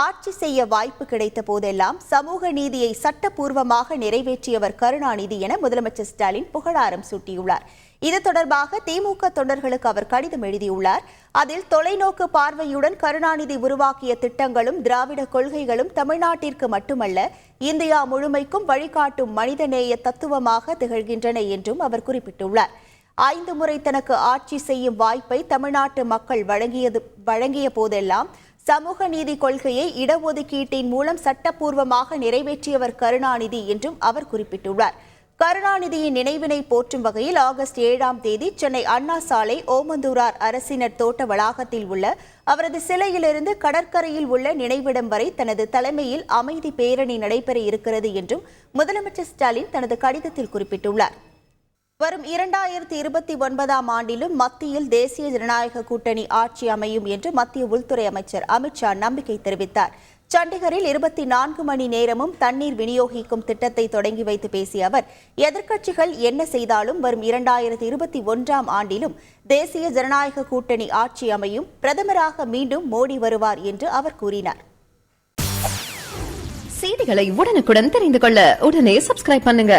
ஆட்சி செய்ய வாய்ப்பு கிடைத்த போதெல்லாம் சமூக நீதியை சட்டப்பூர்வமாக நிறைவேற்றியவர் கருணாநிதி என முதலமைச்சர் ஸ்டாலின் புகழாரம் சூட்டியுள்ளார். இது தொடர்பாக திமுக தொண்டர்களுக்கு அவர் கடிதம் எழுதியுள்ளார். அதில் தொலைநோக்கு பார்வையுடன் கருணாநிதி உருவாக்கிய திட்டங்களும் திராவிட கொள்கைகளும் தமிழ்நாட்டிற்கு மட்டுமல்ல இந்தியா முழுமைக்கும் வழிகாட்டும் மனிதநேய தத்துவமாக திகழ்கின்றன என்றும் அவர் குறிப்பிட்டுள்ளார். 5 முறை தனக்கு ஆட்சி செய்யும் வாய்ப்பை தமிழ்நாட்டு மக்கள் வழங்கிய போதெல்லாம் சமூக நீதி கொள்கையை இடஒதுக்கீட்டின் மூலம் சட்டப்பூர்வமாக நிறைவேற்றியவர் கருணாநிதி என்றும் அவர் குறிப்பிட்டுள்ளார். கருணாநிதியின் நினைவினை போற்றும் வகையில் ஆகஸ்ட் 7ஆம் தேதி சென்னை அண்ணா சாலை ஓமந்தூரார் அரசினர் தோட்ட வளாகத்தில் உள்ள அவரது சிலையிலிருந்து கடற்கரையில் உள்ள நினைவிடம் வரை தனது தலைமையில் அமைதி பேரணி நடைபெற இருக்கிறது என்றும் முதலமைச்சர் ஸ்டாலின் தனது கடிதத்தில் குறிப்பிட்டுள்ளார். வரும் 2029ஆம் ஆண்டிலும் மத்தியில் தேசிய ஜனநாயக கூட்டணி ஆட்சி அமையும் என்று மத்திய உள்துறை அமைச்சர் அமித்ஷா நம்பிக்கை தெரிவித்தார். சண்டிகரில் 24 மணி நேரமும் தண்ணீர் விநியோகிக்கும் திட்டத்தை தொடங்கி வைத்து பேசிய அவர், எதிர்க்கட்சிகள் என்ன செய்தாலும் வரும் 2021ஆம் ஆண்டிலும் தேசிய ஜனநாயக கூட்டணி ஆட்சி அமையும், பிரதமராக மீண்டும் மோடி வருவார் என்று அவர் கூறினார். செய்திகளை உடனுக்குடன் தெரிந்து கொள்ள உடனே சப்ஸ்கிரைப் பண்ணுங்க.